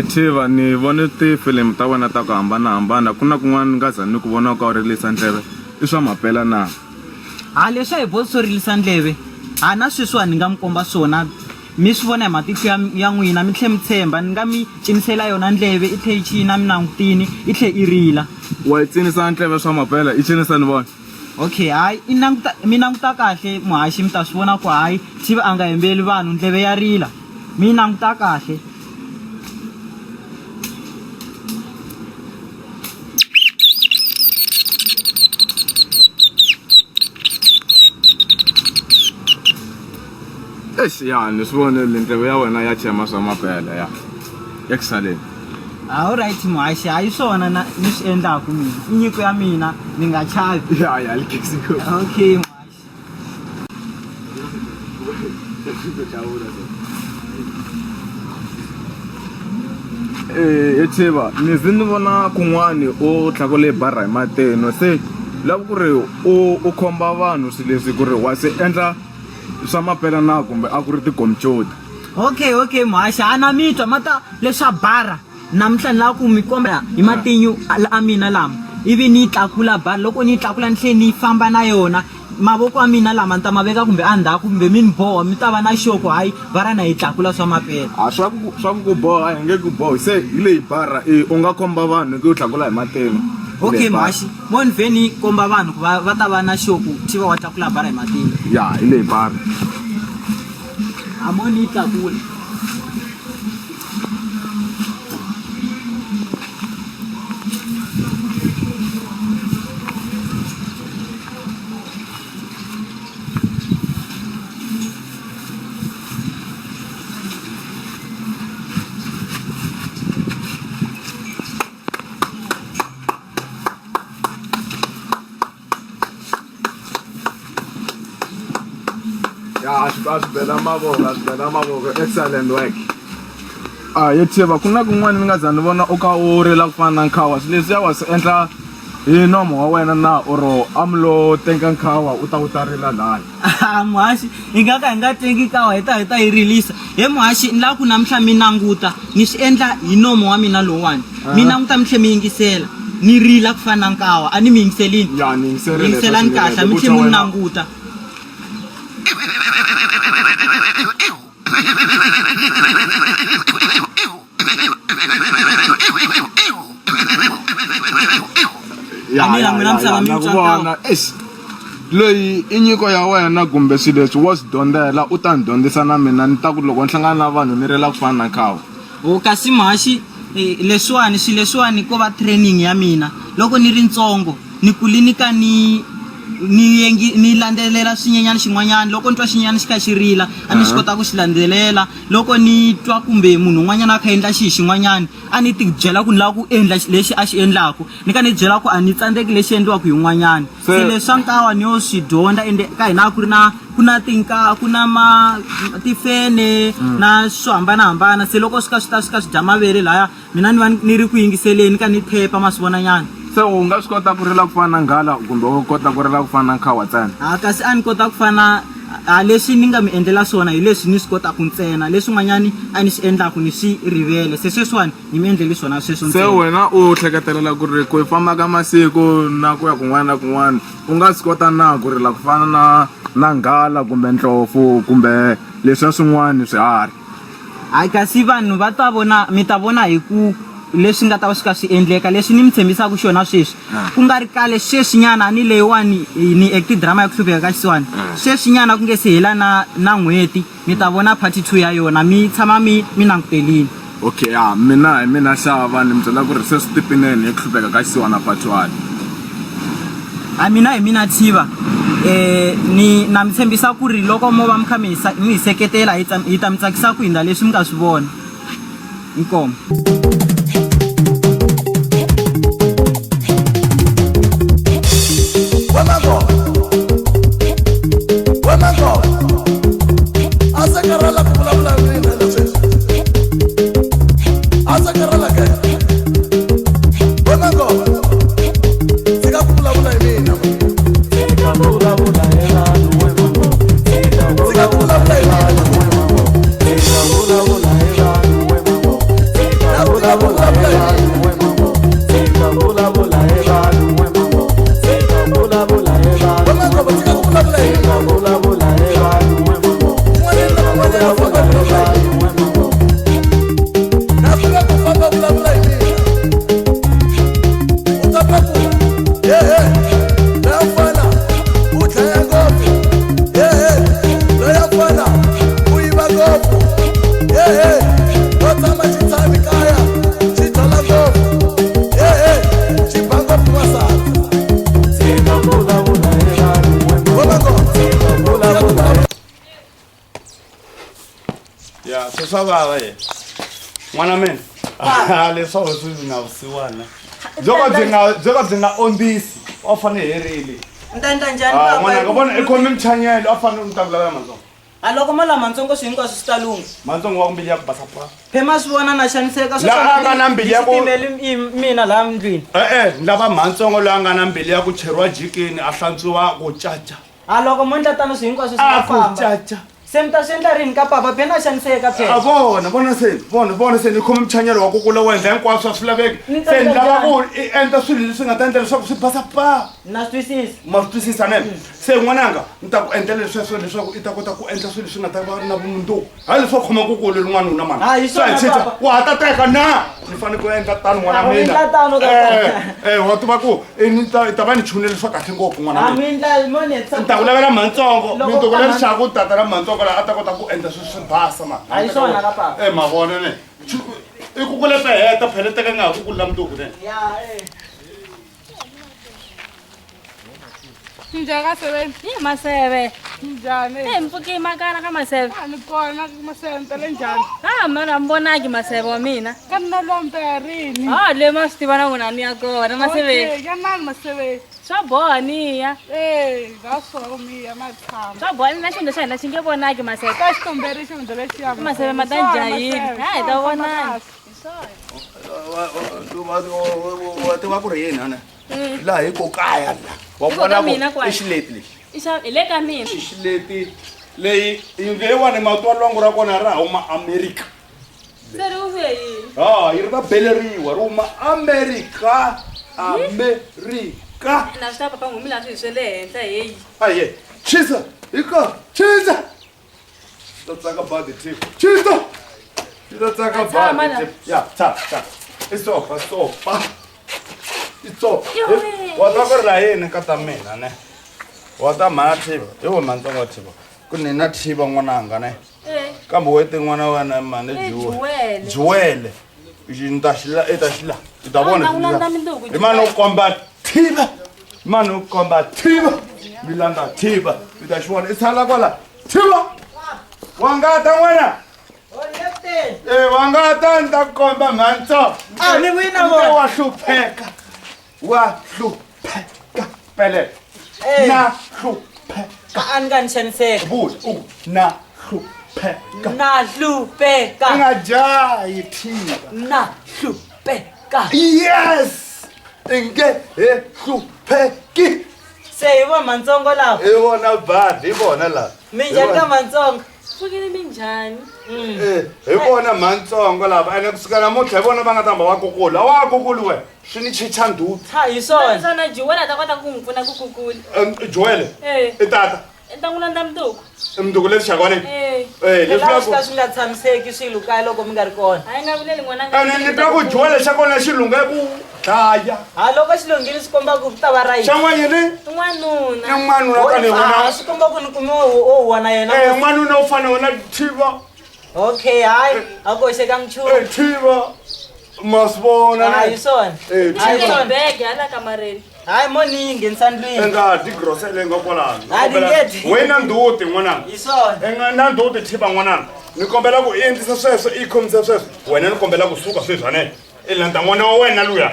Tiva ni vone ti-film ta wena ta ku hambanahambana ku na kun'wana nga za ni ku vona ka u rilisa ndleve I swa maphela na leswi hi boso rilisa ndleve na sweswiwa ni nga mi komba swona mi swi vona hi matihlo ya n'wina mi tlhe mi tshemba ni nga mi cinisela yona ndleve I tlhe yi cina mi langutini I tlhe I rila wa yi cinisa ndleve swa maphela I cinisa ni vona okay hayi mi languta kahle muhaxi mi ta swi vona ku hayi Tiva a nga hembeli vanhu ndleve ya rila mi languta kahle ya ni swi vonile ndleve ya wena ya chema swa maphela ya excellent alright muhaxi hayi swona ni swi endlaku mina I nyiko ya mina ni nga chavi ya likesiko okay muhaxi Tiva ni zi ni vona kun'wani u tlakule barra hi matino se lava ku ri u khomba vanhu swilo leswi ku ri wa se endla swa maphela na kumbe a ku ri ti-computer okay muhaxi ana mi twa mata leswa barra namuntlha ni lava ku mi komba hi matinyu a mina lama ivi ni yi tlakula barra loko ni yi tlakula ni tlhe ni famba na yona mavoko a mina lama ni ta ma veka kumbe endzhaku kumbe mi ni boha mi ta va na xoko hayi barra na yi tlakula swa maphela swa ku boha hi nge ku bohi se hi leyi barra u nga komba vanhu ku u tlakula hi matino okay muhaxi mo ni vhe ni komba vanhu ku va ta va na xoko Tiva wa tlakula barra hi matino ya hi leyi barra a mo ni yi tlakula asibela mavoko excellent work ye Tiva ku na kun'wana mi nga za ni vona u kha u rila ku fana na nkhawa swilo leswiya wa swi endla hi nomo wa wena na oro a mi lo tenga nkhawa u ta rila laya muhaxi hi nga ka hi nga tengi kawa hi ta yi rilisa he muhaxi ni lava ku namuntlha mi languta ni swi endla hi nomo wa mina lowani mi languta mi tlhe mi yingisela ni rila ku fana na nkawa a ni mi yingiselini ya ni yingiselani kahle mi tlhe mi languta loyi I nyiko ya wena kumbe swilo leswi wo swi dyondzela u ta ni dyondzisa na mina ni ta ku loko ni hlangana na vanhu ni rila ku fana na nkhawa kasi muhaxi leswiwani swilo leswiwani ko va training ya mina loko ni ri ntsongo ni kuli ni ka ni landzelela swinyenyana xin'wanyana loko ni twa xinyenyana xi kha xi rila a ni swi kota ku xi landzelela loko ni twa kumbe munhu un'wanyana a kha endla xin'wanyana a ni ti byela ku ni lava ku endla lexi a xi endlaku ni ka ni byela ku a ni tsandzeki lexi endliwaku hi un'wanyana se leswa nkawa ni yo swi dyondza ende ka hina ku na tifene na swo hambanahambana se loko swi kha swi dya mavele laya mina ni va ni ri ku yingiseleni ka ni thepa ma swi vonanyana se u nga swi kota ku rila ku fana na nghala kumbe u kota ku rila ku fana na nkhawa ntsena kasi a ni kota ku fana leswi ni nga mi endlela swona hi leswi ni swi kotaka ntsena leswin'wanyani a ni swi endlaku ni swi rivele se sweswiwani ni mi endleli swona sweswo se wena u hleketelela ku ri ku famba ka masiku na ku ya kun'wana na kun'wana u nga swi kota na ku rila ku fana na nghala kumbe ndlopfu kumbe leswiya swin'wana swiharhi hayi kasi vanhu va ta vona mi ta vona hi ku leswi nga ta va swi ka swi endleka leswi ni mi tshembisaka xona sweswi ku nga ri kale sweswinyana ni leyiwani ni act drama ya ku hlupheka ka xisiwana sweswinyana ku nge se hela na n'hweti mi ta vona part 2 ya yona mi tshama mi langutelini okay mina hi mina xava ni mi byela ku ri se swi tipineni hi ku hlupheka ka xisiwana part 1 mina hi mina Tiva ni na mi tshembisa ku ri loko mo va mi kha mi hi seketela hi ta mi tsakisa ku hindza leswi mi nga swi vona inkomo swa vava ye n'wana mina leswaku swi nga vusiwana byo ka byi nga ondzisi wa fane herile ndanda njhani n'wananga vona i khome mchanyelo a fanele mi ta vulavula matsongo loko ma lama matsongo swi hinkwaswo swi ta lunga matsongo wa ku mbili ya ku basa pa phema swi vona na xaniseka laha a nga na mbilu ya ku mina laha ndlwini lava matsongo loyi a nga na mbilu ya ku cheriwa jikini a hlantswiwa ku caca loko mo endla tano swi hinkwaswo swi ta famba caca se mi ta swi endla rini ka papa phena xaniseka phela vona se ni khome mchanyelo wa ku kula wo endla hinkwaswo swi laveki se ni lava ku i endla swilo leswi nga ta endla leswaku swi basa pa na swi twisisa ma swi twisisa ne se n'wananga ni ta ku endlela sweswo leswaku i ta kota ku endla swilo leswi nga ta va na vumundzuku hayi leswaku khoma ku kule rin'wana una mana wa ha ta teka na ni fanele ku endla tano n'wana mina wa tiva ku ni ta va ni chune leswa kahle ngopfu n'wana mina ni ta ku lavela matsongo mintuku leri xaku tata ra matsongo laha a ta kota ku endla swilo swi basa ma mavona ne i ku kule peheta pheleteka nga ha ku kulula mintuku ne Njaka seven. Maseve. Njani. Mpuki makana kama maseve. Ani kona maseve ntele njani. Mara mbonaki maseve wa mina. Kana lombe rini. Le mastiva na ngona ni akona maseve. Okay, yana maseve. Swaboni ya. Gaso mi ya mathama. Swaboni na xinto xa hina xi nge vonaki maseve. Ka xikomberi xo ndele xiyama. Maseve matanjayini. Ta vona. Tiva ku ri yini ana laha hi ko kaya la wa vona ku i xileti lexi Hi le ka mina. xileti leyi yi nge wani matwalwangu ra kona ra huma America Se ri vuye yini? yi ri va beleriwa ri huma America Na swi ta papa ngumi laha swilo swe le henhla heyi. aye chisa hika chisa ta tsaka badi tip chisa ta tsaka badi tip ya ta isopa wa ta ku ri la yini ka ta mina ne wa ta mhana thiva hi we matsongo thiva ku ni na thiva n'wananga ne kambe wete n'wana wa wena mane juwele ni ta xila i ta xila i ta vona i mane u komba thiva mane u komba thiva mi landza thiva i ta xi vona i tshala kwala thiva wa ngata n'wana wa ngata ni ta komba mhantsongo ni wina vona wa hlupheka pele na hlupheka a ni nga ni xaniseka na hlupheka na hlupeka nga jahi thiva na hlupeka yes inge he hlupheki se hi vo matsongo lawa hi vona badi hi vona laha minjhani ka matsongo Pfukile minjhani? hi vona matsongo lava ene kusuka namuntlha hi vona va nga ta hamba va kukula wa kukuli we swi ni chicha nduti hi swona Sana Juwela ta kota ku n'wi pfuna ku kukula. Joel i tata Ta n'wi landza mundzuku. mnduku leswi xakwane leswi laha swi ka swi nga tshamiseki swilo kaya loko mi nga ri kona A yi nga vuleli n'wananga. ene ni twa ku Joel xa kona xi lunghe ku dlaya loko xi lunghile swi komba ku ta va ra yini xa n'wanyini N'wanuna. i n'wanuna ka ni vona swi komba ku ni kume wo huwa na yena n'wanuna u fane wona thiva okay hayi a koxeka nchumu thiva ma swi vona hi swona Hi swona. Bag hala kamareni. hayi mo ni yi nghenisa ndlwini enga tigrosele nga kwalano Hayi, ndingeti. wena nduti n'wananga hi swona enga na nduti thiva n'wananga ni kombela ku endlisa sweswo i khomisa sweswo wena ni kombela kusuka sweswianene i landa n'wana wa wena luya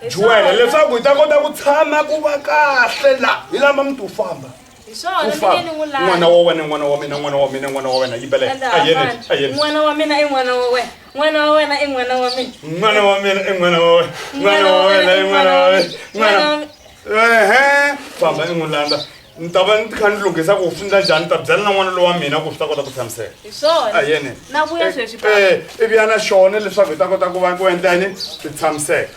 Juwele leswaku hi ta kota ku tshama ku va kahle la hi lama mntu u famba Hi swona mina ni n'wi lava. n'wana wa wena n'wana wa mina n'wana wa mina n'wana wa wena yibele ayeni N'wana wa mina i n'wana wa wena. N'wana wa wena i n'wana wa mina. n'wana wa mina i n'wana wa wena n'wana wa wena i n'wana wa wena n'wana famba i n'wi landza ni ta va ni kha ni lunghisa ku swi ndla njhani ni ta byela na n'wana lowa mina ku swi ta kota ku tshamiseka Hi swona. ayeni Na vuya sweswi papa. i vuya na xona leswaku hi ta kota ku va ku endla yini ti tshamiseka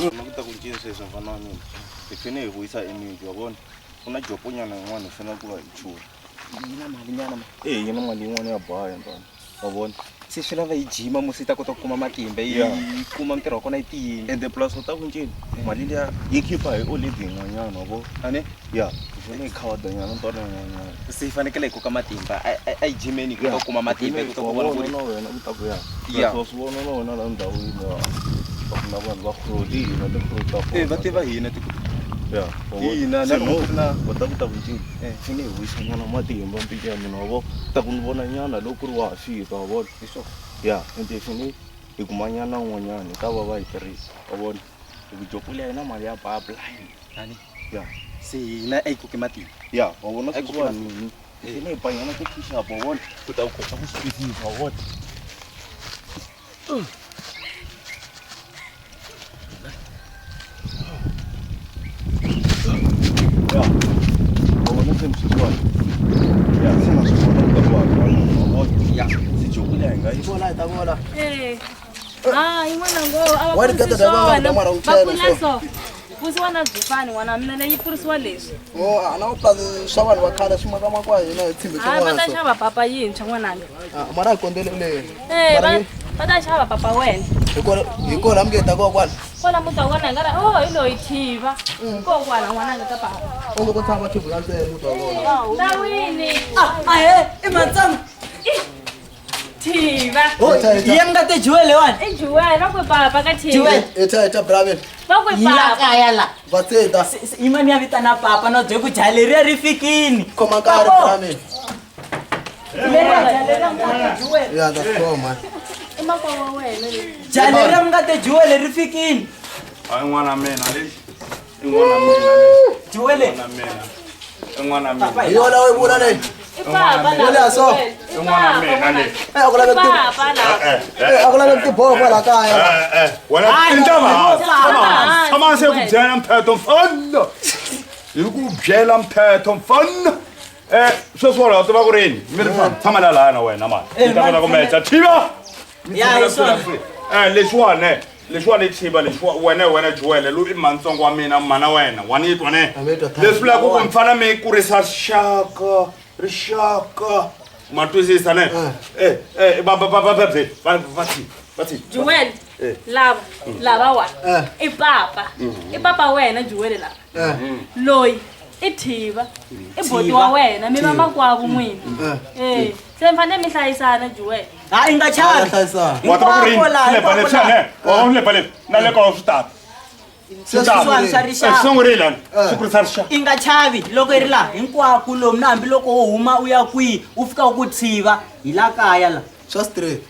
Nakuta ku cinca sweswi mfana wa mina hi fane hi vuyisa image wa vona ku na joponyana yin'wana hi fanele ku va hi chula yi na mali nyana yi na mali yin'wana ya boha mfana wa vona se swi lava yi jima musi yi ta kota ku kuma matimba yi kuma mintirho wa kona yi tiyile ende plus u ta ku ncini mali liya yi khipha hi olidi yin'wanyana wa vo ane hi fane hi khawadanyana ntwana yin'wanyana se yi fanekele hi koka matimba a yi jimeni hi kota ku kuma matimba hi kota ku vona ku ri na wena u ta ku wa swi vona na wena laha ndhawini na vanhu va khulodile na tikhulu ta va tiva hina ya Ina na na kota ku ta ku cinca fine hi wisa nyana matimba mpiki ya mina wa vona ta ku ni vona nyana loko ku ri wa ha fika wa vona ya ende fine hi kuma nyana un'wanyana ta va va hi tirhisa wa vona hi ku jopula yena mali ya pipeline Tani. ya Se ina ai ke mati. ya wa vona sweswiwani fine hi panyana ku t-shirt wa vona ku ta ku kota ku swi twisisa wa vona ya wa vona se sweswiwani ya se na swi vona ku ta ku wa vona ya se jopula hi nga yi Bola ta bola. N'wana ngo a va Wa ri kata da va nga mara u chela pfula so pfusiwa bzifani n'wana wa mina leyi pfurisiwa leswi Oh, ana u plaza swa vanhu va khale swi maka makwa hina hi tshimbe hayi va ta swin'wana. xava papa yintshwa n'wananga Mara kondele le. va ta xava papa wena Hi ko la mngeta ko kwala. kwala muta wa wena ngara oh hi loyi thiva kokwala n'wananga ka papa Onge ko tshama thibu ya ntsena muta wona. ndawini ahe i matsama thiva ye mi nga te juwele wani i juwele va ku papa ka thiva Eta bravel. va ku yi la papa kaya la Va tseta. yimani ya vitana papa no bye ku jaha leriya ri fikini Koma ka ri bravel. leriya juwele Ya da koma. i makwa wa wena jaha leriya mi nga te juwele ri fikini hayi n'wana mina lexi i n'wana mina lexi juwele n'wana mina i n'wana mina Hi yona we vula le. i papa Wala so. i n'wana mina lexi Akula be ti. papa la Akula be ti boho kwala kaya. wena tintava tshama se ku byela mpheto mfanna hi ku byela mpheto mfanna sweswi wona u tiva ku ri yini mi ri tshama la laya na wena mani mi ta kota ku meca thiva ya hi swona leswiwani i chiva wena juwele loyi i mantsongo wa mina mana wena wa ni twa ne Ami twa tani. leswi vulaka ku mi fana mi kurisa rixaka ma twisisa ne vati juwele lava wa i papa wena juwele lava loyi i thiva i boti wa wena mi va makwavo n'wina se mi fanele mi hlayisana juwele hayi nga chavi Hlayisa. wa tiva ku ri lepa lepi na le ka swi tata sweswiwani swa swi rixaka sungurile swi kurisa rixaka i nga chavi loko i ri laha hinkwako lomu na hambi loko wo huma u ya kwihi u fika u ku tshiva hi la kaya la Swa straight.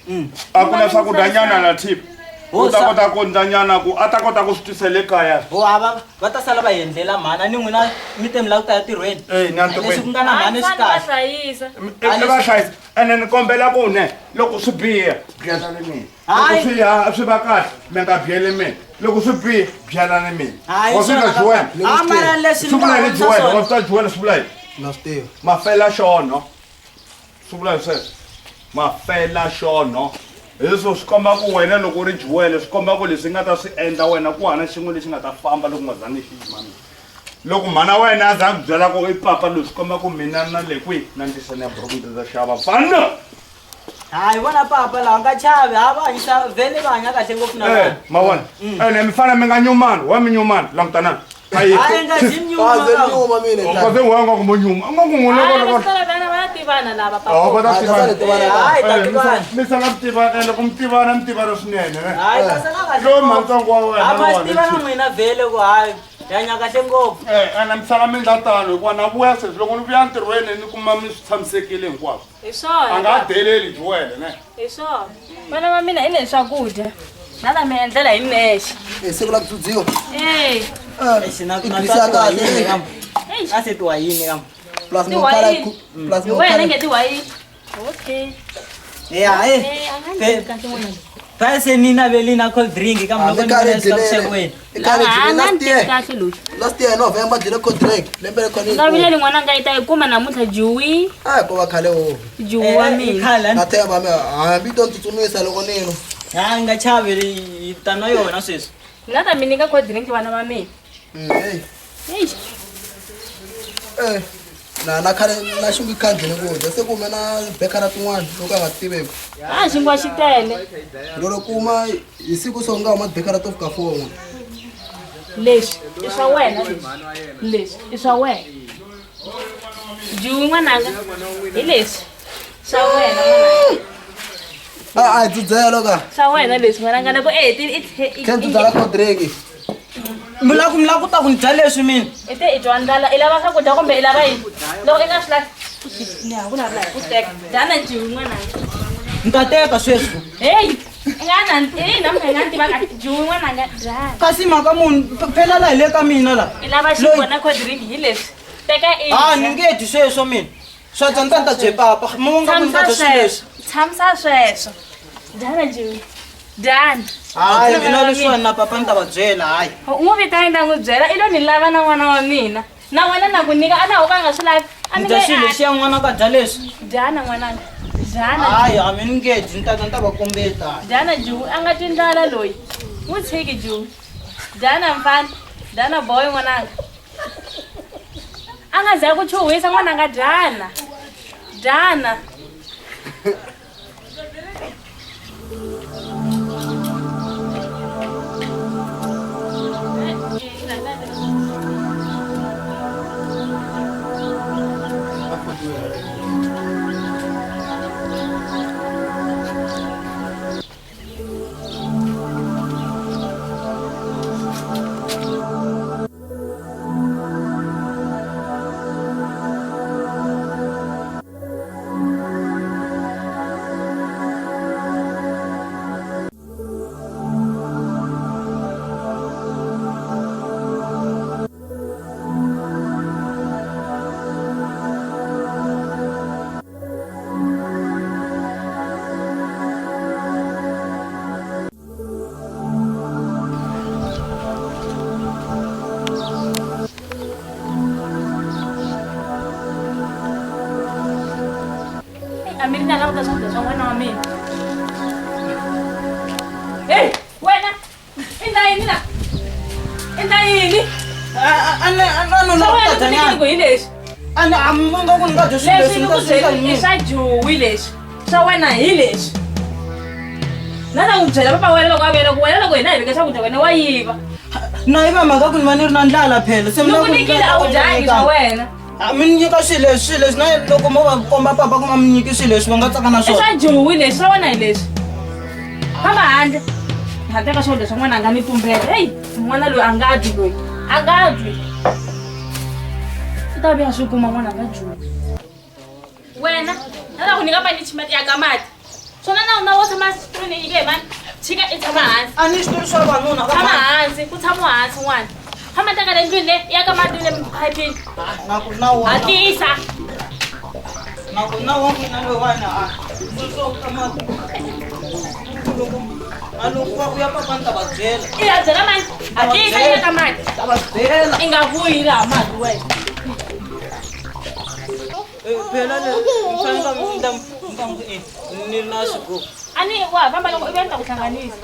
a ku na swakudya nyana na tip u ta kota ku ndla nyana ku a ta kota ku swi twisa le kaya ho hava va ta sala va hi endlela mhana ni n'wina mi te mi lava ku ta ya tirhweni ni a leswi ku ntirhweni nga na mhani va swi kahle hlayisa i vahlayisi ene ni kombela ku ne loko swi biha byelani mina loko swi va kahle mi nga byeli mina loko swi biha byelani mina Hayi, wa swi swona nga juwela a mara leswi swi ni vula nga yini vutisa juwela wa swona swi ta juwela swi vula yini Na stiva. mafela xono swi vula hi sweswo mafela xono hileswo swi komba ku wena loko u ri juwele swi komba ku leswi nga ta swi endla wena ku hana xin'we lexi nga ta famba loko nga zangi xi yima mina loko mhana wena a za ku byela ku i papa loyi swi komba ku mina na le kwihi na ndisani ya buruku ndzi ta xava fana hayi vona papa lawa nga chavi ha va hanyisa vhele va hanya kahle ngopfu na vana ma vona ene mi fana mi nga nyumani wa mi nyumani langutanani hayi nga zi Baze nyuma mina ta. kaze wanga ku mo nyuma a nga ku n'wina hayi vona va sala vana va ya tivana lava Oh, papa va ta Sale tivana tivana ta. hayi ta tivana mi sala ku tivana loko mi tivana mi tivana swinene ne hayi ta sala kahle loyi mantsongo wa wena ha na ma swi wona tiva na n'wina vhele ku hayi hi hanya kahle ngopfu ene mi sala mi nga tano hikuva na vuya sweswi loko ni vuya ntirhweni ni kuma mi swi tshamisekile hinkwaswo hi a swona nga deleli juwele ne hi swona vana va mina hi le swakudya na ta mi endlela hi nexe Siku la kutsudziwa. a se tiwa yini kam Plus mo kala plus mo wena kala. nge tiwayi okay hayi kahle n'wananga phase ni naveli na cold drink kam loko ni vona swi kusekuweni Ikale a nga last ni tivi year. kahle loyi Last year November dile cold drink. Lembe le koni. nga vileli n'wananga yi ta yi kuma namuntlha juwi Ah ko va khale wo. juwi wa mina khala Na themba me hambi to tsutsumisa loko nino. hayi nga chavi hi ta na yona sweswi ni nga ta mi nyika cold drink vana va mina Hey. Eish, Na khale na xingu khandleni kudya se kume na bekara tin'wana loko a nga tiveki. a xinkwa xi tele Loko kuma hi siku so nga huma bekara to fika 4. leswi i swa wena leswi i swa wena juwi n'wananga hi leswi swa wena n'wananga Ah, tsudzela ka. swa wena leswi n'wananga loko Khen tsudzela cold drink. Mlaku ta ku dya leswi mina. Ite I twa ndlala I lava swakudya kumbe I lava yini? Loko I nga swi lavi ni ha ku navula hi ku teka dana jiwi n'wananga. Ni ta teka sweswi. Hey I nga namuntlha I nga ni tivanga jiwi n'wananga dana. Kasi mhaka munhu phela la hi le ka mina la. I lava xivona cold drink hi leswi. Teka Ni nge dyi sweswo mina. Swa ta ni ta dye papa. Mama nga ku ni ta dya sweswi. Tshamisa sweswo. Dana jiwi. Dana. Hayi mina leswiwani na papa ni ta va byela hayi. N'wi vitani ta n'wi byela I lo ni lava na n'wana wa mina. Na wena na ku nyika a na ho ka nga swi lavi. Ni dya xilo lexiya n'wana ka dya leswi. Dana n'wananga. Dana. Hayi a mi ni nge dyi ni ta va kombeta. Dana jiwi a nga twi ndlala loyi. N'wi tshiki jiwi. Dana mfana. Dana boy n'wananga. A nga za ku chuhisa n'wananga Dana. Dana. Amirina lang ta sa wena wa mina. Hey, wena. Indayi na. Indayi. Ano na ku ta dya Ku hileswi. nga ku ni nga dya swilo Leswi ni ku byela I swa jiwi leswi. Swa wena hi leswi. Na ta n'wi byela papa wena loko a vela ku wena loko hina hi veke swakudya wena wa yiva. na yiva mhaka ku ni va ni ri na ndlala phela se Loko nikile a wu dyangi swa wena. mi ni nyika swilo leswi na loko mo va komba papa ku ma mi nyiki swilo leswi va nga tsaka na I swona. swa jiwi leswi swa wena hi leswi. Famba handle. Ha teka swakudya swa n'wana a nga ni tumbeta. Hey, n'wana loyi a nga dyi loyi. A nga dyi. I ta vuya swi kuma n'wana a nga jiwi. Wena, na ta ku nyika punishment ya ka mati. Swona na wo tshama xitulwini I nge mani. Tshika I tshama hansi. A ni xitori swa vanuna Tshama hansi, ku tshamiwa hansi n'wana. Famba teka le ndlwini le ya ka mati le phayipini. na wa Hatlisa. na wa n'wina loyiwani loko ya papa ni ta va byela. I ya byela mani. Hatlisa ya ka mati. Ta va byela. I nga vuyi laha mati wena. Phela ni ri na xigubu. Ani wa famba loko I vuya ni ta ku hlanganisa.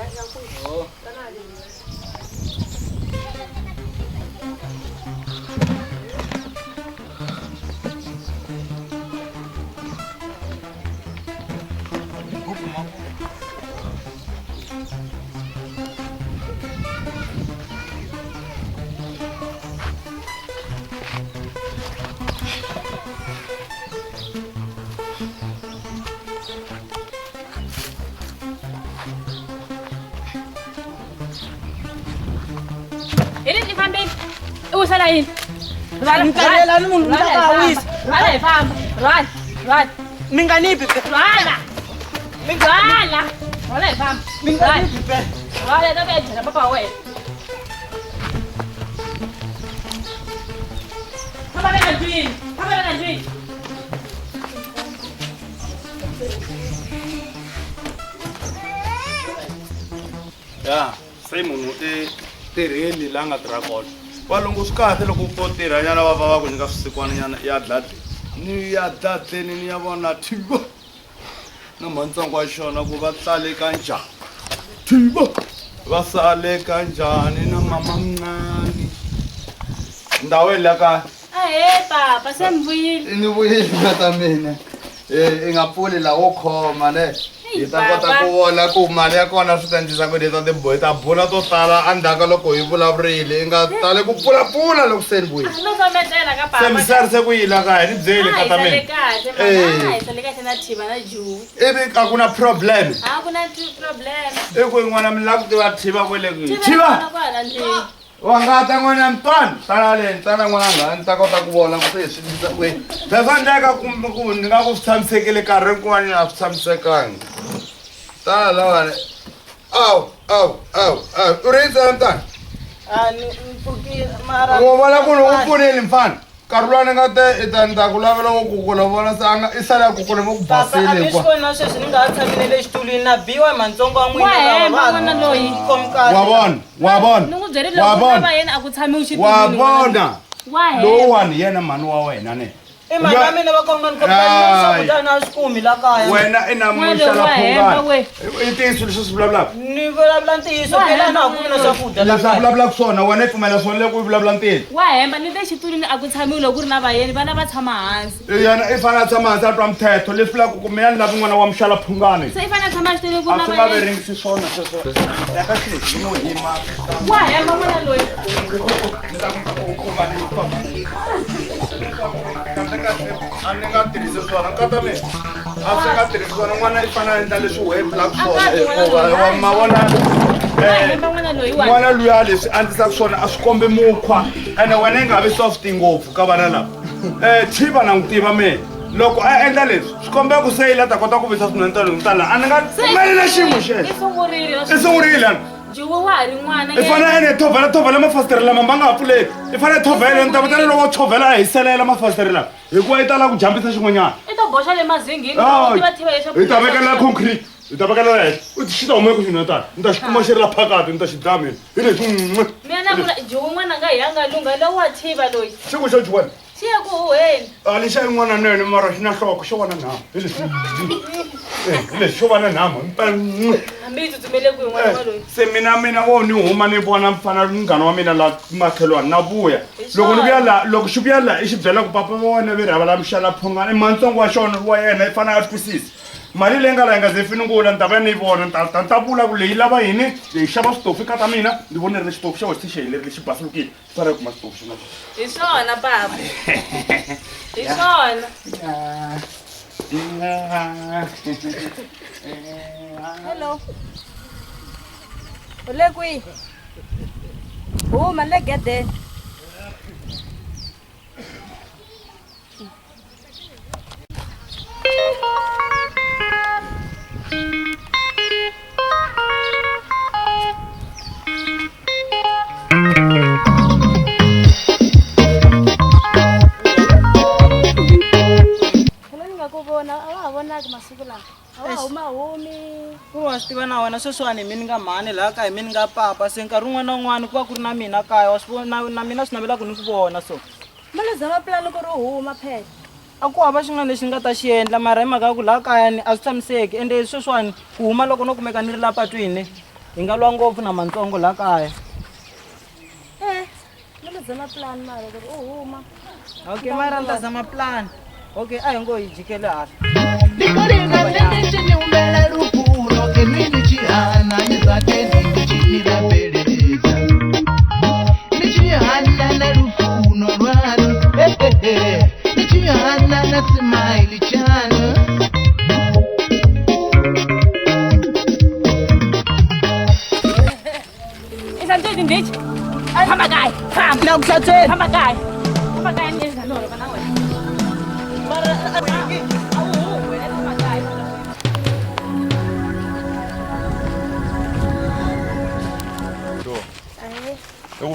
Ini di fambeni. I wisela yini? Nkarhela ni munhu ni ta ka wisa. Rhwala hi famba. Rhwala. Mi nga ni bi. Rhwala. Rhwala. Rhwala hi famba. Mi nga ni bi pe. Rhwala ta ku ya byela papa wa wena. Famba veka ndlwini. Famba veka ndlwini. Ya, se munhu I tirheni la nga tirha kona. Valungu swi kahle loko u tirha nyana va ku nyika swisikwana nyana ya dlade. Ni ya dadeni ni ya vona thibo. Na mantsongo wa Shona ku va tsale ka njhani. Thibo. Va sale ka njhani na mama mnani. Ndawe la ka. Papa, se mi vuyile. Ni vuyile ngata mina. I nga pfuli la wo khoma ne. Hi ta kota ku vona ku mali ya kona swi ta endlisa ku leta tibohi ta bula to tala andhaka loko hi vulavurile I nga tali ku pfulapfula loko se ni vuyile. No sometela ka papa. Se mi sarise ku yila kaya ni byeli ka ta mina. Hi sale kahle na thiva na jiwi. Ivi a ku na problem. A ku na problem. I ku n'wana mi lava ku tiva thiva kwele kwihi. Thiva. Thiva. Wangata n'wana mpani tana le tana n'wananga ni ta kota ku vona ku se swi we besa ndeka ku ni nga ku tshamisekile karhi kwani a tshamisekangi tana lawa au u rinsa ntani wo vona ku u pfunile mfana karulwana nga te itanda ku lavela ku kula vona sanga i sala ku kula ku basile kwa a swi kona sweswi ni nga tshamile le xitulwini na biwa hi mantsongo wa n'wina lowani yena mani wa wena ne wena i namuxala phungani i ntiyiso leswi swi vulavulaka leswi a vulavulaka swona wena i pfumela swona le ku i vulavula ntiyiso wa hemba ni le xitulwini a ku tshamiwi loko ku ri na vayeni vana va tshama hansi yena i fanele a tshama hansi a twa mthetho leswi vulaka ku me ya ni lavi n'wana wa muxala phungani se i fanele a tshama xitulwini ku ri a na swi nga vayeni veringisi swona sweswo yaka xilexi no yima wa hemba n'wana loyi a ni nga tirhisi swona nkata me a swi nga tirhisi swona n'wana i fanele a endla leswi wehe vulaka swona ma vona n'wana luya leswi a ndlisaka swona a swi kombi mukhwa ene wena i nga vi soft ngopfu ka vana lava chiva na n'wi tiva mehe loko a endla leswi swi kombeka ku se yila ta kota ku visa swinentanitala a ni nga pfumeleli xiyimo xexo i sungurile i fanele ene thovela mafasiteri lama ma nga ha pfuleki i fanele thovela ni ta vitana loko thovela a hiselela mafasiteri lama hikuva i tala ku jambisa xin'wanyana i ta vekelela concrete i ta vekelela henhla u xi ta humeka xinenetana ni ta xi kuma xi ri la phakati ni ta xi damini hi leswi xiku xo juwela a lexa yin'wana na yena mara xi na nhloko xo va na nhamu hi leswi xo va na nhamu se mina wo ni huma ni vona mfana munghana wa mina la makhelwani na vuya loko ni vuya la loko xi vuya la i xi byela ku papa va wena virhava la mixala phungana i mantsongo wa xona wa yena i fanele a twisisa mali leyi nga la yi nga ze finingula ni ta va ni yi vona ta vula ku leyi lava yini leyi xava switofu ka ta mina ni vonerile xitofu xa wesi xi helerile xi basulukile xi fanele ku kuma xitofu xin'wana hi swona baba hi swona hello u le kwihi huma le gedeni wa swi tiva na wena sweswiwani hi mini nga mhani laha kaya hi mini nga papa se nkarhi wun'wana na wun'wana ku va ku ri na mina kaya wa swi vona na mina swi navelaka ni ku vona so mali zama pulani ku ri huma phela a ku hava xin'wana lexi nga ta xi endla mara hi mhaka ya ku laha kaya ni a swi tshamiseki ende sweswiwani ku huma loko no kumeka ni ri laha patwini hi nga lwa ngopfu na mantsongo laha kaya mali zama pulani mara ku ri u huma okay mara ni ta zama pulani okay a hi ngo hi jikele hala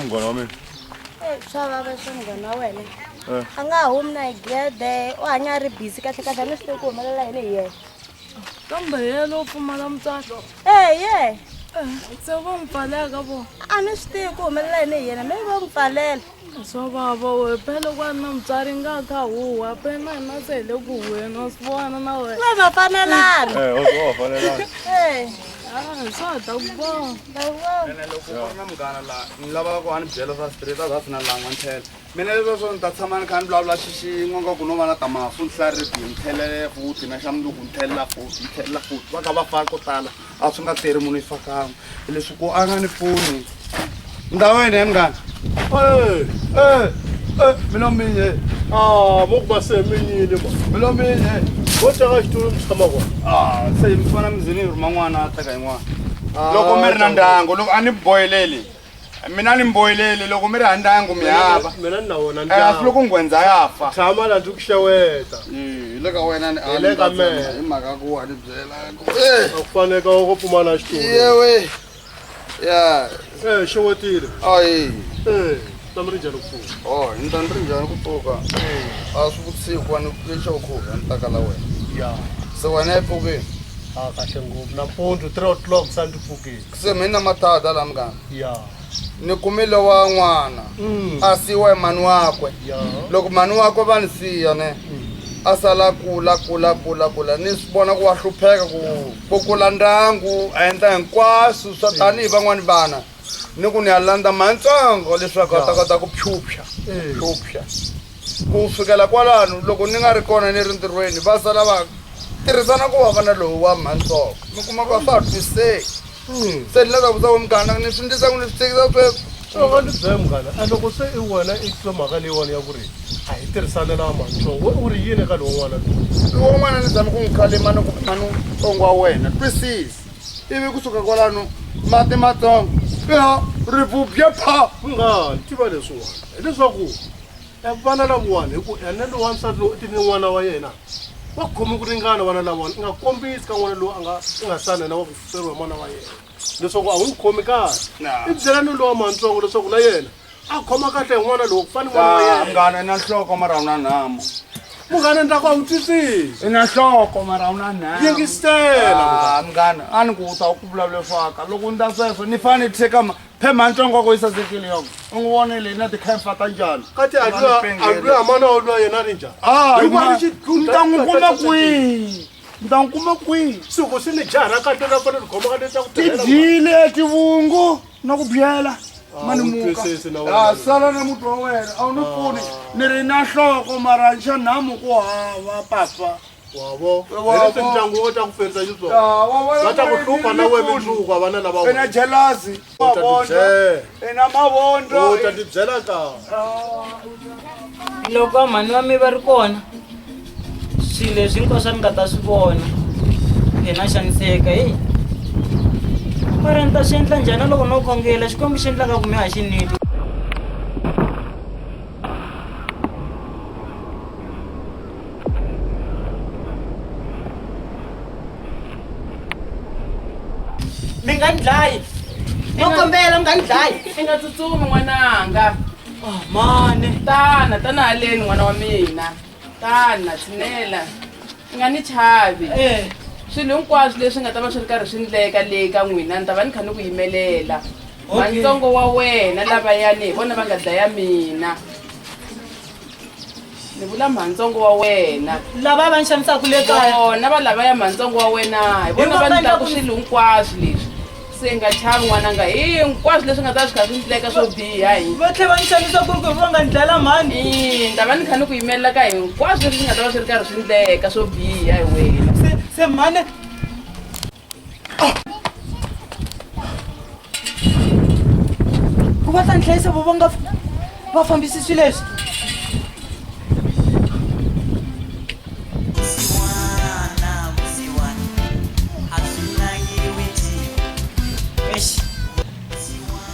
Munghana wa mina. Swa vava swa munghana wa wena a nga humi na hi gede u hanya ri busy kahle kahle ni swi tivi ku humelela yini hi yena kambe yena u pfumala mutswari ye se va n'wi pfaleka vo a ni swi tivi ku humelela yini hi yena maybe va n'wi pfalela swa vava we phela ku na mutswari nga kha huwa pena hina se hi le ku huweni wa swi vona na wena va nga fanelani wa fanelana. swa ta ku vona ene loko ku ri na munghana laha ni lavaka ku a ni byela swa straight a za swi na lan'wa ni tlhela mina leswi swo ni ta tshama ni kha ni vulavula xixin'we nga ku no va na tamafu ni hlaya ribi ni tlhelele futhi na xa mundzuku ni tlhelela futhi va kha va faka ko tala a swi nga teri munhu yi fakangu hi leswi ku a nga ni foni ndhawu wena he munghana mina minye Mo ku ba se minyile mo. mina minye Wo tshaka xitulu mi tshama kona. se mi fana mizini yi rhuma n'wana a teka yin'wana loko mi ri na ndyangu loko a ni boheleli mina nimboyilele loko mi ri handanga mi hava mina ni na wona swi loko ngwenza yafa tshama la ndzi ku xeweta le ka wena le ka mehe hi mhaka ku wa ni byela a ku faneka ku pfumala xitulu yewe ya xewetile ayi ta mi ri njhani ku pfuka ni ta ni ri njhani ku pfuka a swi vusiku wani lexo khuva ni taka la wena ya se wena yi pfukeni kahle ngopfu nampundzu 3 o'clock sa ndzi pfukile se mi na mathada la muganga ya ni kumile wa n'wana a siyiwa hi mani wakwe loko mani wakwe va ni siya ne a sala kula ni swi vona ku wa hlupheka ku kula ndyangu a endla hinkwaswo swa tanihi van'wani vana ni ku ni ya landza mantsongo leswaku a ta kota ku phyuphya ku fikela kwalano loko ni nga ri kona ni ri ntirhweni va sala va tirhisana ku va vana lowu wa mantsongo mi kuma ku va swa ha twiseki se ni lava ku vutisa mugana ni swi ndlisa ku ni swi tsekisa sweswo ni byela munghana loko se i wena i twa mhaka leyiwani ya ku ri a hi tirhisane na matsongo u ri yini eka lowu n'wana lowu n'wana ni zama ku n'wi khalima ni ku mani ntsongo wa wena twisisi ivi kusuka kwalano mati matsongo rivubye pha munghana tiva leswiwani hileswaku vana lavawani hi ku ene lowu wansati lowu i tini n'wana wa yena wa khomi ku ringana vana lavawani i nga kombisi ka n'wana lowu i nga sani na wa ku feriwa n'wana wa yena leswaku a wu n'wi khomi kahle i byela ni lowu wa mantsongo leswaku na yena a khoma kahle hi n'wana lowu ku fani n'wana wa yena mngana i na nhloko mara wu na nhamu munghana ndzaku a wu twisisi i na nhloko mara wu na nhamu yingisela mngana a ni ku u ta ku vulavulefaka loko ni ta sweswo ni fane ni tsheka phema ntsongo wa ku yi sasekile yoko u n'wi vonile na tikhemfa ta njhani kati a lwi hamana wa lwa yena ni njhani ni ta n'wi kuma kwihi ni ta n'wi kuma kwihi siku swi ni jara kahle na fanele khoma ka leswaku ti dyile tivungu na ku byela mani muka sala na muti wa wena a wu ni pfuni ni ri na nhloko mara xa nhamu ku hava papa wavo leswi ndyangu wo ta ku ferisa xiswona va ta ku hlupha na we mindzuku a vana lava ina jelasi ina mavondlo u ta ti byela ka loko mhani wa mi va ri kona swilo leswi hinkwaswo mi nga ta swi vona hina xaniseka heyi mara ni ta swi endla njhani loko no khongela xikwembu xi endlaka ku mi ha xi nili mi nga ni dlayi no kombela mi nga ni dlayi i nga tsutsumi n'wananga mane tana haleni n'wana wa mina tana tshinela i nga ni chavi swilo hinkwaswo leswi nga ta va swi ri karhi swi ndleka le ka n'wina ni ta va ni kha ni ku yimelela mantsongo wa wena lavayani hi vona va nga dlaya mina ni vula mantsongo wa wena lava va ni xanisaka le kaya vona va lavaya mantsongo wa wena hi vona va ndlaku swilo hinkwaswo leswi se nga chavi n'wananga hinkwaswo leswi nga ta swi kha swi ndleka swo biha hi va tlhe va ni xanisa ku ri ku va nga ni dlala mani ni ta va ni kha ni ku yimelela ka hinkwaswo leswi nga ta va swi ri karhi swi ndleka swo biha hi wena se mane ku va ta ni hlayisa va nga va fambisi swilo leswi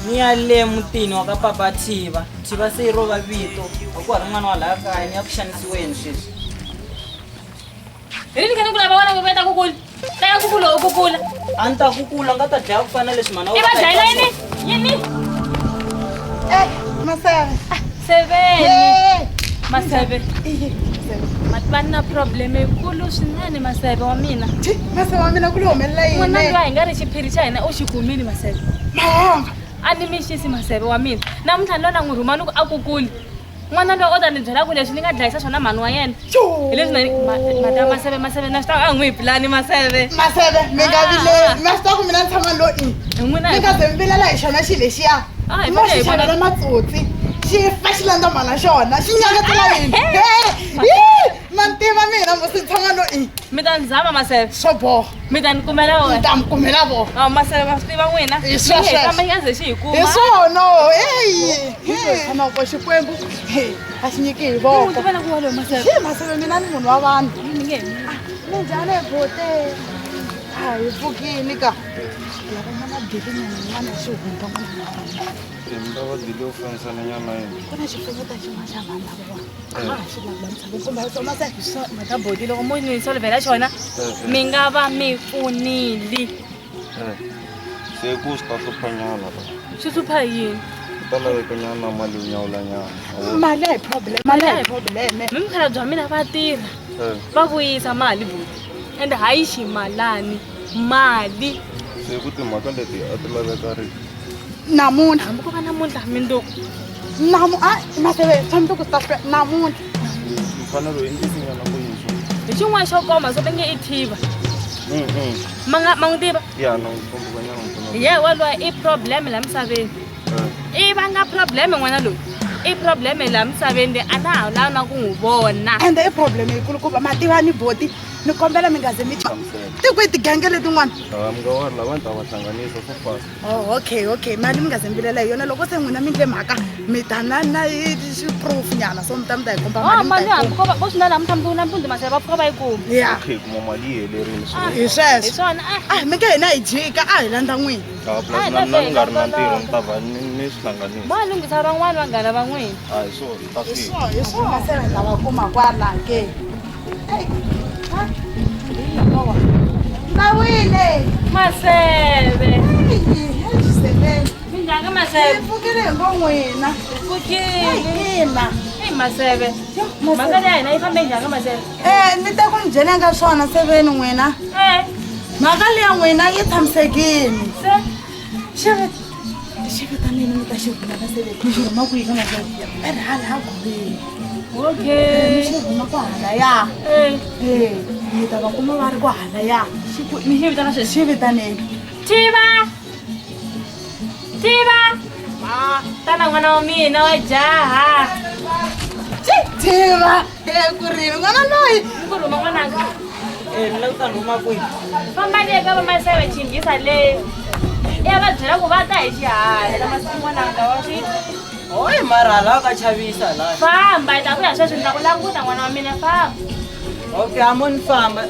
ni ya le mutini wa ka papa Thiva se yi rova vito a ku ha ri n'wana wa laha kaya ni ya ku xanisiweni sweswi hi ri ni kha ni ku lava vona ku veta kukula ta ya kukula u kukula a ni ta kukula nga ta dlaya ku fana leswi mana i va dlayela yini maseve va na probleme yikulu swinene maseve wa mina maseve wa mina ku lo humelela yini n'wana loyi hi nga ri xiphiri xa hina u xi kumile maseve a ni mi xisi maseve wa mina namuntlha lona n'wi rhuma ni ku a kukuli n'wana loyi o ta ni byela ku leswi ni nga dlayisa swona mhani wa yena hi leswi mata maseve na swi ta a n'wi hi pilani maseve mi nga vileli ma swi tiva ku mina ni tshama lo mi nga ze mi vilela hi xona xi lexiya ma xi xavela matsotsi xi fa xi landza mhana xona xi nyaketela yini mantiva mina mo si tshama lo mi ta ni zama maseve swo boha mi ta ni kumela wena ta mi kumela vona maseve va swi tiva n'wina kama yi nga ze xi hi kuma hi swono tshamako xikwembu a xi nyiki hi voko maseve mina ni munhu wa vanhu ni nge minjhani bote Hayi pfukini ka. Lava mana dili n'wana xi hundza n'wana. Mba va dile u fanisana nyana yini. Ku na xifuneta xin'wana xa vanhu lava vona. Xi lavamisaka kumbe soma se hi swo Matabodi loko mo ni solvela xona mi nga va mi pfunili. Se ku sta hlupha nyana. Swi hlupha yini? Ta laveka nyana mali nyawula nyana. mali a hi problem. Mali a hi problem. Mi mukhalabye bya mina va tirha. Va vuyisa mali boti. Ende hayi ximalani mali. Se ku timhaka leti a ti laveka ri. Namuntlha. Hambi ko va namuntlha mindzuku. Maseve tshama ku start namuntlha. Mfanelo hi ndzi nyana ku yinso. Hi xin'wana xo koma swo tenge i thiva. Ma n'wi tiva? Ya no komba nyana. Ye walwa i problem la misaveni. I va nga problem n'wana loyi. I problem la misaveni a na ha lava na ku n'wi vona. Ende i problem yikulu kuva mativani boti ni kombela mi nga ze mi ti kwihi tigenge letin'wana. Mi nga wa lava ta va hlanganisa so fast. Oh okay mali mi nga ze mi vilela hi yona loko se n'wina mi ndle mhaka mi ta na proof nyana so mi ta hi komba mali hambi ko va vo swi na laha mi tshama nampundzu maseve va pfuka va yi kuma. Ya Okay kuma mali yi helerile hi sweswo. Hi swona mi nge hina hi jika a hi landza n'wina. plus na nga ri na ntirho ni ta va ni swihlanganisi. va lunghisa van'wana vanghana va n'wina. A hi swona ta fika. Hi swona se hi lava kuma kwala ke. Nawile Maseve. Xiseveni. Minjhani Maseve? Pfukile hi ngo n'wina. Pfukile. Ina. Hey Maseve. Mhaka leyi hina yi fambe njhani Maseve? Ni te ku mi byela ka swona seveni n'wina. Mhaka leya n'wina yi tshamisekile. Xivitanini mi ta xi vula na seveni. Mi xi rhuma kwihi ka Maseve? Hala ha gubeni. Okay. Mi xi rhuma ku hala ya. Mi ta va kuma va ri ku hala ya. Mi xi vitana sweswi? Xi vitaneni. Tiva. Tana n'wana wa mina wa jaha. Tiva. Ku rini n'wana loyi. Ku rhuma n'wananga. Mi lava ku ta rhuma kwihi? Famba le ka va Maseve chinghisa le. Ya va byela ku va ta hi xihatla masiku n'wananga wa swi. Oyi mara hala ka chavisa la. Famba hi ta ku ya sweswi ni ta ku languta n'wana wa mina famba. Okay amo ni famba.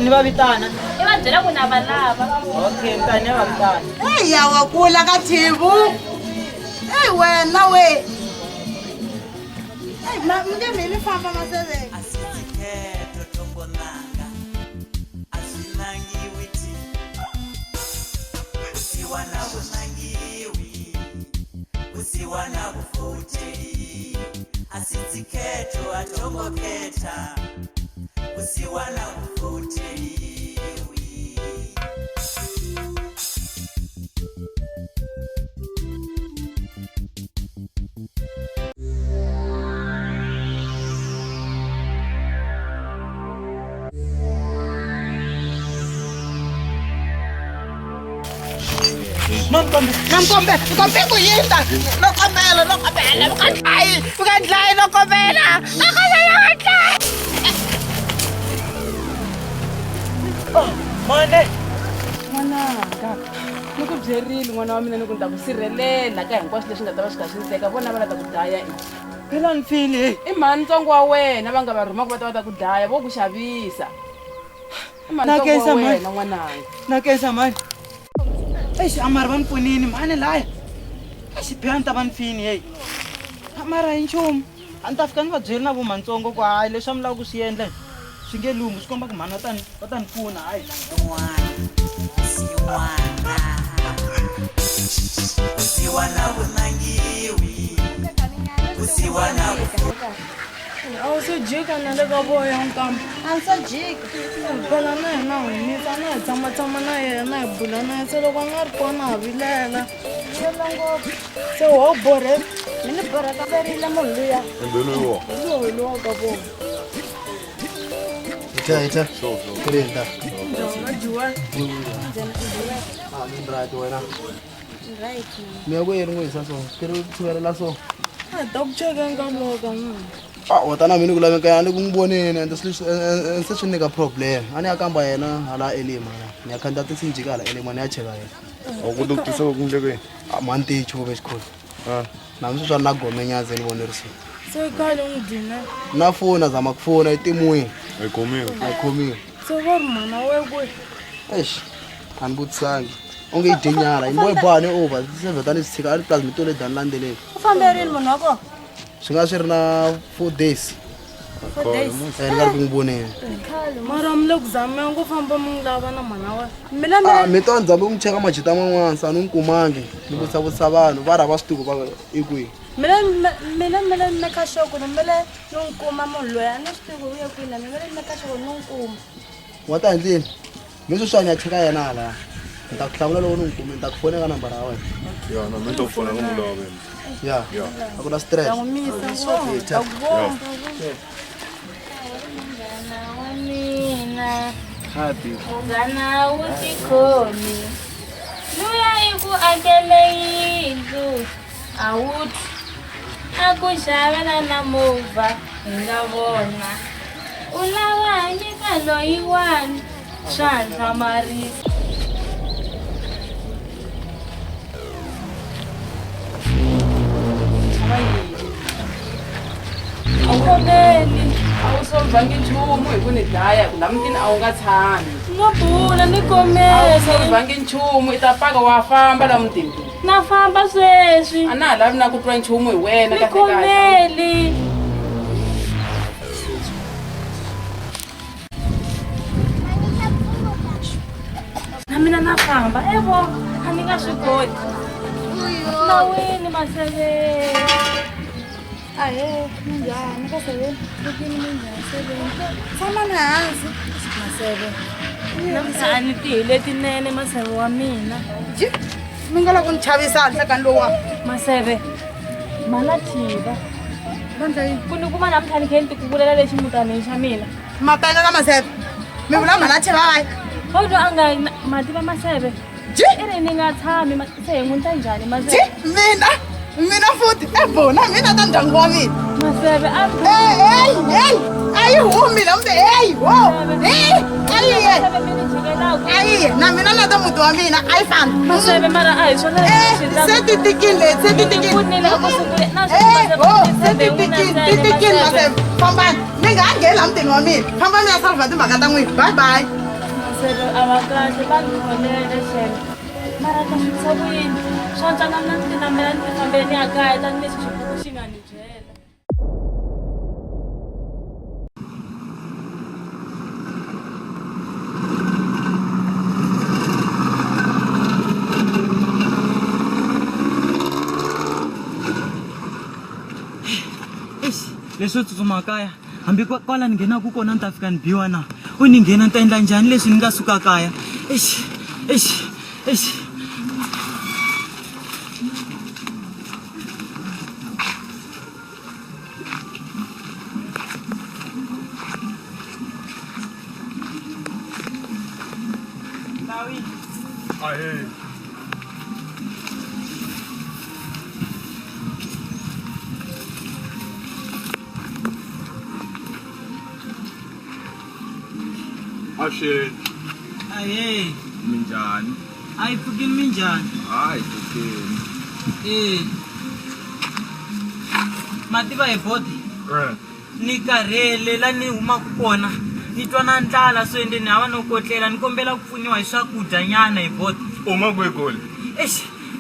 Ni va vitana. I va byela ku na va lava. Okay mi ta ni va vitana. Ya wa kula ka Thivu. Wena we. Mi nge mi famba Maseve. Usiwana kufuteli asitiketo atongoketa usiwana kufuteli Namkombe ku yinda. Nokombela. Ukadlayi nokombela. Mane. N'wananga ni ku byerile n'wana wa mina ni ku ni ta ku sirhelela ka hinkwaswo leswi nga ta va swi kha swi ni teka vona va la ta ku dlaya Phela ni file. i mhani ntsongo wa wena va nga va rhuma ku va ta ku dlaya vo ku xavisa i mhani ntsongo wa wena n'wananga. Nakesa mani. Amara va ni pfunini mani laya. Xiphela ni ta va ni fini heyi. Amara hi nchumu. A ni ta fika ni va byeli na vomatsongo ku hayi leswi a mi lava ku swi endla swi nge lunghi swi komba ku mhani va ta ni pfuna hayi. usiwana vunangiwi usiwana A wu se jika na le ka voya nkambi. A ni se jika. Phela na hina humisa na hi tshama na yena hi bula na yena se loko a nga ri kona ha vilela. Se wo borheka. Mi ni borheka verile munhu luya. Loyi lowa ka vona. Ita. Kirenda. Njhona Juwel. Right wena. Mi ya ku yini n'wisa so? Kiri tshivelela so. A ta ku cheka nkarhi lowu ka n'wina. Wa ta na mina ku laveka yani ku n'wi voneni and se swi nyika problem. A ni ya kamba yena hala Elima. Ni ya khandziya tisinjika hala Elima ni ya cheka yena. Ku dokutisa ku ndlekweni. Mani ti chuve xikholi. Na mi swi swa na gome nyaze ni vonerisile. Se khale n'wi dine. Na fona zama ku fona itimwini. Ai khomiwa. Ai khomiwa. Se va ri mhana we kwihi? eish a ni vutisangi onge yi dye nyala yi boye bohane over sevetani swi tshika a ri plus mi tole dani landzeleni u famberini munhu wa kona swi nga swi ri na 4 days ni nga ri ku n'wi voneni mara mi le ku zameni ku famba mi n'wi lava na mhana wena mi to ndzambe ku n'wi cheka majita man'wana sa ni n'wi kumangi ni vutisavutisa vanhu va ri va swi tiku va i kwihi mele meka xoko ni mele ni n'wi kuma munhu loyi a ni swi tivi u ye kwini mi mele meka xoko ni n'wi kuma wa ta endleni mi sweswiwani ya cheka yena halaya ni ta ku hlamula loko ni n'wi kumi ni ta ku foneka nambara ya wena ya na mi to fona ka mulo wa wena ya a ku na stress Munghana wu tikhomi luya i ku akele yindlu a wu a ku xavela na movha hi nga vona u lava nyika loyiwani swa hlamarisa a wu kombeli a wu solvangi nchumu hi ku ni dlaya hi ku laha mutini a wu nga tshami nga bula ni a wu komeli solvangi nchumu i ta paka wa famba laha mutini na famba sweswi a na ha lavi na ku twa nchumu hi wena ni komeli na mina na famba evo a ni nga swi koti nawini maseve ahe minjhani ka seveni lukini minjhani seveni tshamani hansi maseve namusa a ni tihile tinene maseve wa mina mi nga loko ni chavisa nhlekani lowa maseve mala thiva ku ni kuma namuntlha ni khe ni tikuvulela lexi mutaneni xa mina mapena ka maseve mi vula mhana chevavai kodwa a nga mativa maseve i ri ni nga tshami se hi n'winta njhani maseve mina futhi ebona mina ta ndyangu wa mina maseve a yi humi la mbe ayiye na mina na ta muti wa mina a yi famba maseve mara a hi swona se ti tikini leti se ti tikini maseve fambani mi nga ha ngheni la mutini wa mina famba mi ya salva timhaka ta n'wina bye bye maseve a va kahle va ni khonele xele mara ta switisa kuyini swa ntswanga mina ni tinambela ni tifambele ni ya kaya tanileswi xibuku xi nga ni byela leswo tsutsuma kaya hambi kwala ni nghenaka kona ni ta fika ni biwa na u ni nghena ni ta endla njhani leswi ni nga suka kaya Ashe aye minjani a yi pfukini minjhani hayi pfukini mativa hi boti ni karhele la ni humaka kona ni twa na ndlala so ende ni hava no kotlela ni kombela ku pfuniwa hi swakudya nyana hi boti uma kwegoli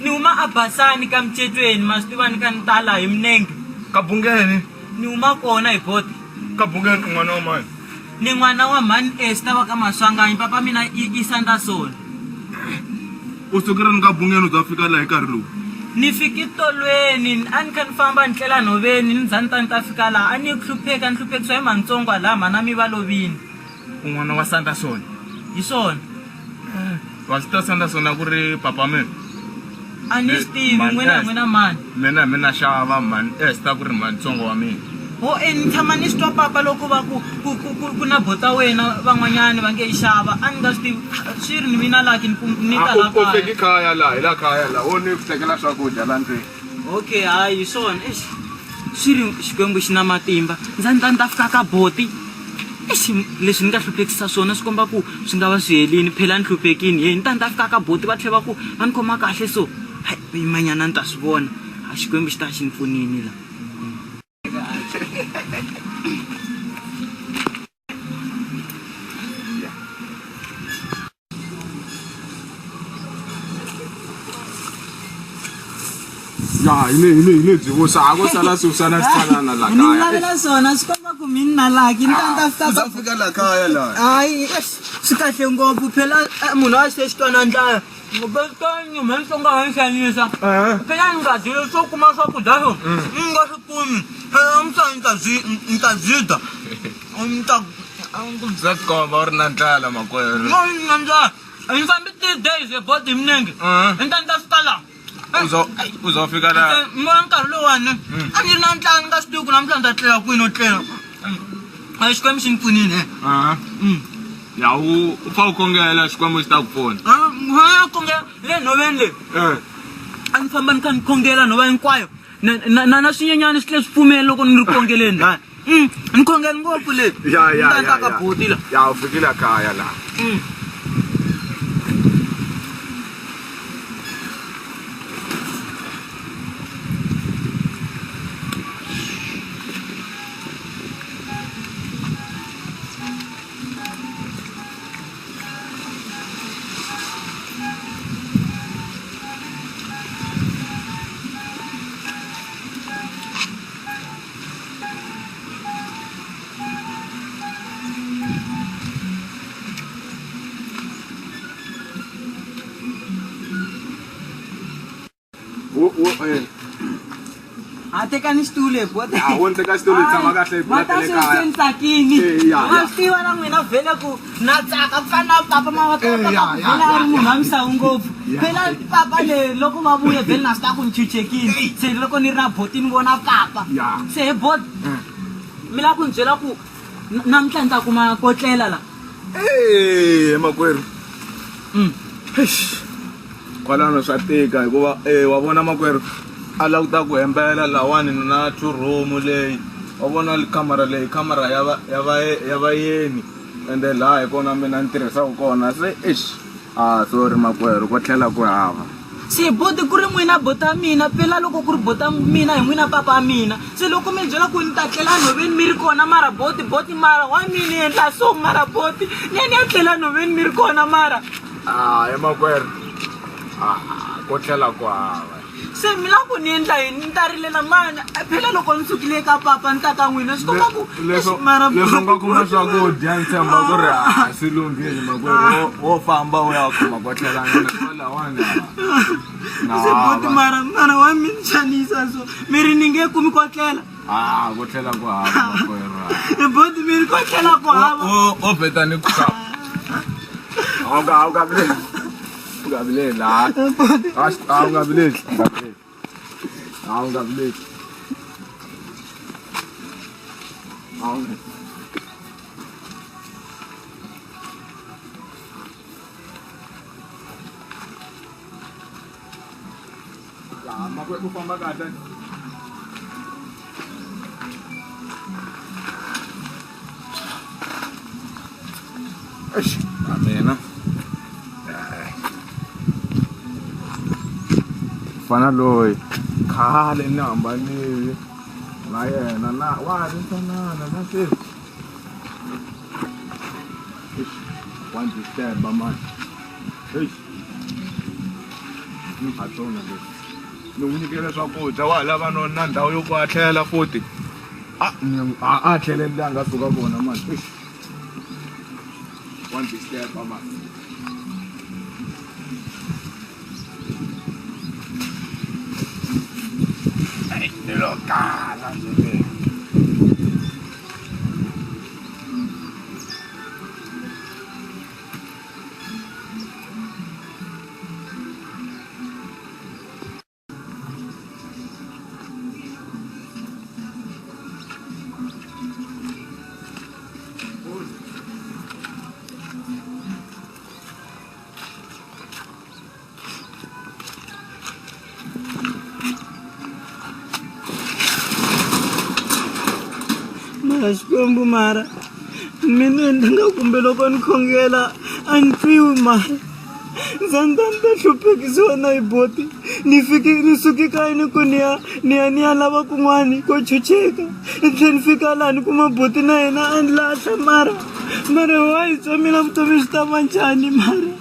ni huma a basani ka micetweni ma swi tiva ni ka ni tala hi minenge kabungeni ni huma kona hi boti kabungeni n'wana wa mani ni n'wana wa mhani esta va ka maswanganyi papa mina i sandasoni u sukile ni kabungeni u za fika laha hi nkarhi lowu ni fiki tolweni a ni kha ni famba ni tlela nhoveni ni za ni ta fika laha a ni hlupheka ni hluphekiswa hi mantsongo laha mhana mi va lovini un'wana wa sandasoni hi swona wa swi ta sandasoni a ku ri papa mina a ni swi tivi n'wina mani mina xava mani esta ku ri mantsongo wa mina ho ni tshama ni swi twa papa loko va ku na bota wena van'wanyani va nge yi xava a ni nga swi tivi swi ri ni mina laki ni ta la kaya fiki kaya laha hi la kaya laha wo ni ku tekela swakudya la ndlwini okay hayi hi swona swi ri xikwembu xi na matimba ni ta fika ka boti leswi ni nga hluphekisa swona swi komba ku swi nga va swi helini phela ni hluphekini ni ta fika ka boti va tlhela va ku va ni khoma kahle so yimanyana ni ta swi vona a xikwembu xi ta xi ni pfunini la Ya, ile jibo sa go sala susana sana la Ni kaya. lavela swona swi komba ku mini na laki ni ta fika Uza fika la kaya la. hayi swi kahle ngopfu phela munhu a xi xitwana ndlaya ngobekanyo mani swo nga ha xanisa phela ni nga dyile swo kuma swakudya swo ni nga swi kumi phela msa ni ta zida ni ta Uza komba uri na ndlala makwerhu. na ndlala ni fambi 3 days ebodi minenge ni ta fika la Uza fika la. mona nkarhi lowani a ni ri na ntlangu nga swi tivi ku namuntlha ni ta tlela kwini no tlela a xikwembu xi ni pfunile Ya u fa u kongela xikwembu xi ta ku pfuna. a kongela le nhoveni leyi a ni famba ni kha ni khongela nhova hinkwayo na swinyenyani swi tlhe swi pfumeli loko ni ri khongeleni lani ni khongela ngopfu leyi ni ta ka boti la Ya u fikile kaya la. a tekani xitulu le bote A wo teka xitulu tshama kahle ku mata latele kaya. swi tsakini wa swi tiva na n'wina vhele ku na tsaka ku fana na papa vhele a ri munhu wa misawu ngopfu phela papa le loko va vuye vhele na swi ta ku ni chuchekini se loko ni ri na boti ni vona papa se he boti mi lava ku ni byela ku namuntlha ni ta kuma ko tlela la Makwerhu. Kwalano swa tika hikuva wa vona makwerhu a lava ku ta ku hembela lawani na 2 room leyi wa vona kamera leyi kamera ya vayeni ende laha hi kona mina ni tirhisaka kona se sorry makwerhu ko tlhela ku hava se boti ku ri n'wina bota mina phela loko ku ri bota mina hi n'wina papa mina se loko mi byela ku ni ta tlela nhoveni mi ri kona mara boti mara wa mina endla so mara boti ni ya tlela nhoveni mi ri kona mara makwerhu ko tlhela ku hava se mi lava ku ni endla yini ni tarile na mana phela loko ni sukile ka papa ni ta ka n'wina swi komba ku leswo nga kuma swakudya ni tshemba ku ri swi lunghile makwerhu wo famba u ya kuma ko tlhela lawani se boti mara wa mi ni xanisa so mi ri ni nge kumi ko tlela ko tlhela ku hava makwerhu boti mi ri ko tlela ku hava o beta ni ku Ungabileli la. Ungabileli. Ungabileli. La makwerhu ku famba kahle. Amena. Fana loyi khale ni hambanile na yena na wa ha ri ntsanana na sweswi wa ndzi step-a mani ni hatsona leswi ni n'wi nyikele swakudya wa ha lava na ndhawu yo ku a tlhela futi a tlheleli laha nga suka kona mani wa ndzi step-a mani Lokala nje. Xikwembu mara mina ni nga kumbe loko ni khongela a ni twiwi mara za ni ta hluphekisiwa na hi boti ni suke kaya ni ku ni ya lava kun'wani ko chucheka ni tlhela ni fika laha ni kuma boti na yena a ni lahla mara wa hi twa mina vutomi swi ta va njhani mara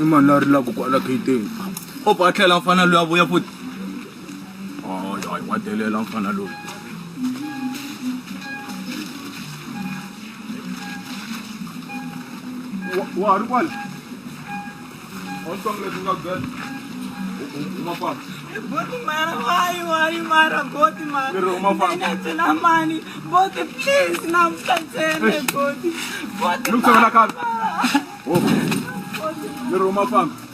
imani a ri la ku kwala gaiteng o ba tlhela mfana loyi a vuya futi wa delela mfana loyi wa ha ri kwale a ni twanga leswi nga gela umafana Boti mara why worry mara boti mara. Pero umafana na mani boti please na mkansele boti. Boti. Look to the car. Oh. Pero umafana